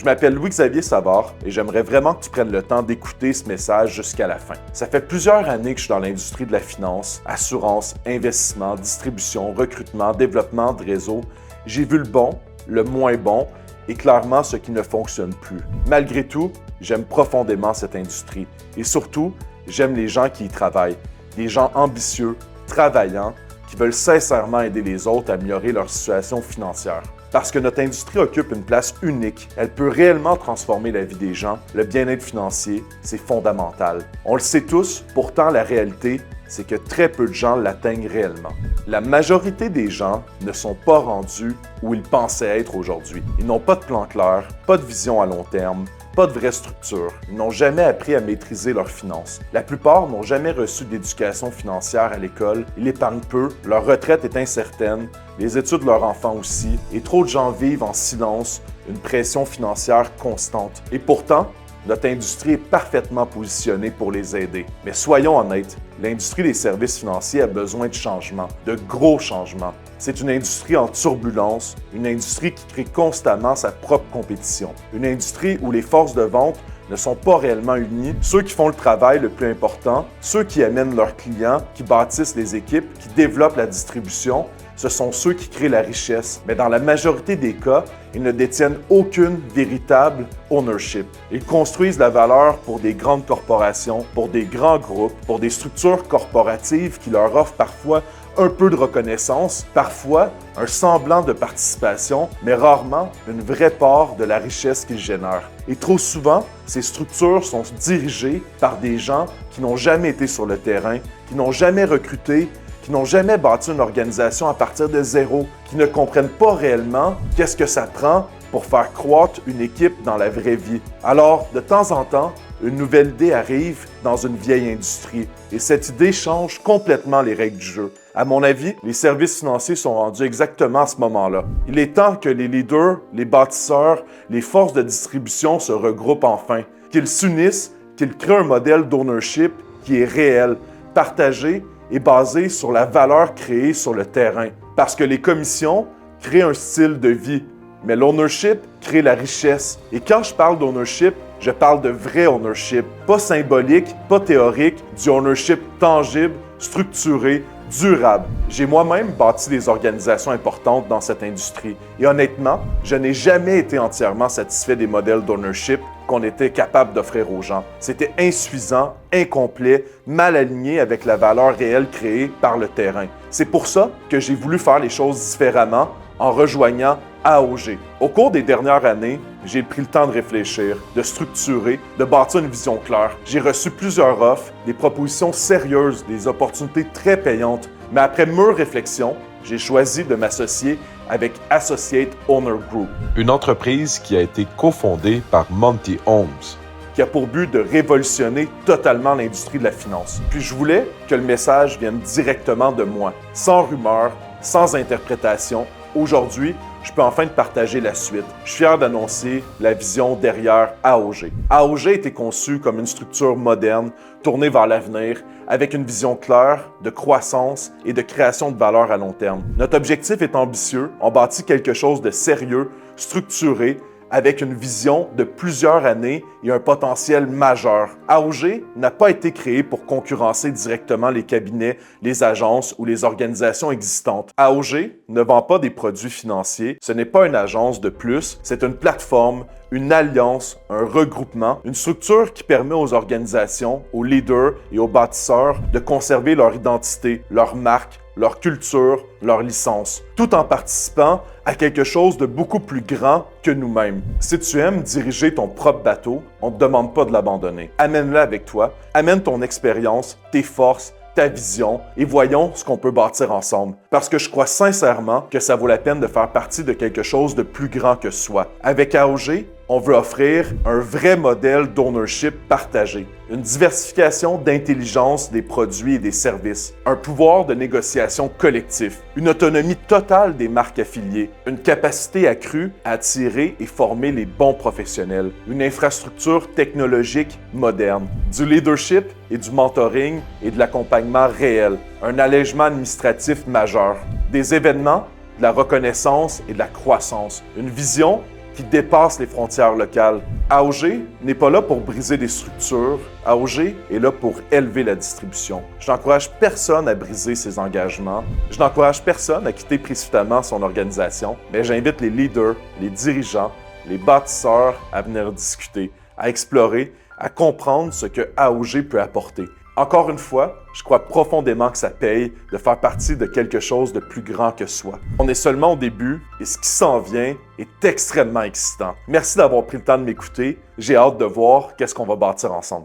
Je m'appelle Louis-Xavier Savard et j'aimerais vraiment que tu prennes le temps d'écouter ce message jusqu'à la fin. Ça fait plusieurs années que je suis dans l'industrie de la finance, assurance, investissement, distribution, recrutement, développement de réseau. J'ai vu le bon, le moins bon et clairement ce qui ne fonctionne plus. Malgré tout, j'aime profondément cette industrie et surtout, j'aime les gens qui y travaillent, des gens ambitieux, travaillants, qui veulent sincèrement aider les autres à améliorer leur situation financière. Parce que notre industrie occupe une place unique, elle peut réellement transformer la vie des gens. Le bien-être financier, c'est fondamental. On le sait tous, pourtant la réalité, c'est que très peu de gens l'atteignent réellement. La majorité des gens ne sont pas rendus où ils pensaient être aujourd'hui. Ils n'ont pas de plan clair, pas de vision à long terme, pas de vraie structure. Ils n'ont jamais appris à maîtriser leurs finances. La plupart n'ont jamais reçu d'éducation financière à l'école. Ils épargnent peu, leur retraite est incertaine, les études de leurs enfants aussi, et trop de gens vivent en silence, une pression financière constante. Et pourtant, notre industrie est parfaitement positionnée pour les aider. Mais soyons honnêtes, l'industrie des services financiers a besoin de changements, de gros changements. C'est une industrie en turbulence, une industrie qui crée constamment sa propre compétition. Une industrie où les forces de vente ne sont pas réellement unies. Ceux qui font le travail le plus important, ceux qui amènent leurs clients, qui bâtissent les équipes, qui développent la distribution, ce sont ceux qui créent la richesse. Mais dans la majorité des cas, ils ne détiennent aucune véritable ownership. Ils construisent la valeur pour des grandes corporations, pour des grands groupes, pour des structures corporatives qui leur offrent parfois un peu de reconnaissance, parfois un semblant de participation, mais rarement une vraie part de la richesse qu'ils génèrent. Et trop souvent, ces structures sont dirigées par des gens qui n'ont jamais été sur le terrain, qui n'ont jamais recruté, qui n'ont jamais bâti une organisation à partir de zéro, qui ne comprennent pas réellement qu'est-ce que ça prend pour faire croître une équipe dans la vraie vie. Alors, de temps en temps, une nouvelle idée arrive dans une vieille industrie et cette idée change complètement les règles du jeu. À mon avis, les services financiers sont rendus exactement à ce moment-là. Il est temps que les leaders, les bâtisseurs, les forces de distribution se regroupent enfin, qu'ils s'unissent, qu'ils créent un modèle d'ownership qui est réel, partagé et basé sur la valeur créée sur le terrain. Parce que les commissions créent un style de vie, mais l'ownership crée la richesse. Et quand je parle d'ownership, je parle de vrai ownership, pas symbolique, pas théorique, du ownership tangible, structuré, durable. J'ai moi-même bâti des organisations importantes dans cette industrie et honnêtement, je n'ai jamais été entièrement satisfait des modèles d'ownership qu'on était capable d'offrir aux gens. C'était insuffisant, incomplet, mal aligné avec la valeur réelle créée par le terrain. C'est pour ça que j'ai voulu faire les choses différemment en rejoignant AOG. Au cours des dernières années, j'ai pris le temps de réfléchir, de structurer, de bâtir une vision claire. J'ai reçu plusieurs offres, des propositions sérieuses, des opportunités très payantes. Mais après mûre réflexion, j'ai choisi de m'associer avec Associate Owner Group, une entreprise qui a été cofondée par Monty Holmes, qui a pour but de révolutionner totalement l'industrie de la finance. Puis je voulais que le message vienne directement de moi, sans rumeur, sans interprétation. Aujourd'hui, je peux enfin te partager la suite. Je suis fier d'annoncer la vision derrière AOG. AOG a été conçu comme une structure moderne, tournée vers l'avenir, avec une vision claire de croissance et de création de valeur à long terme. Notre objectif est ambitieux. On bâtit quelque chose de sérieux, structuré, avec une vision de plusieurs années et un potentiel majeur. AOG n'a pas été créé pour concurrencer directement les cabinets, les agences ou les organisations existantes. AOG ne vend pas des produits financiers, ce n'est pas une agence de plus, c'est une plateforme, une alliance, un regroupement, une structure qui permet aux organisations, aux leaders et aux bâtisseurs de conserver leur identité, leur marque, leur culture, leur licence, tout en participant à quelque chose de beaucoup plus grand que nous-mêmes. Si tu aimes diriger ton propre bateau, on ne te demande pas de l'abandonner. Amène-le avec toi, amène ton expérience, tes forces, ta vision et voyons ce qu'on peut bâtir ensemble. Parce que je crois sincèrement que ça vaut la peine de faire partie de quelque chose de plus grand que soi. Avec AOG, on veut offrir un vrai modèle d'ownership partagé, une diversification d'intelligence des produits et des services, un pouvoir de négociation collectif, une autonomie totale des marques affiliées, une capacité accrue à attirer et former les bons professionnels, une infrastructure technologique moderne, du leadership et du mentoring et de l'accompagnement réel, un allègement administratif majeur, des événements, de la reconnaissance et de la croissance, une vision qui dépasse les frontières locales. AOG n'est pas là pour briser des structures. AOG est là pour élever la distribution. Je n'encourage personne à briser ses engagements. Je n'encourage personne à quitter précipitamment son organisation, mais j'invite les leaders, les dirigeants, les bâtisseurs à venir discuter, à explorer, à comprendre ce que AOG peut apporter. Encore une fois, je crois profondément que ça paye de faire partie de quelque chose de plus grand que soi. On est seulement au début et ce qui s'en vient est extrêmement excitant. Merci d'avoir pris le temps de m'écouter. J'ai hâte de voir qu'est-ce qu'on va bâtir ensemble.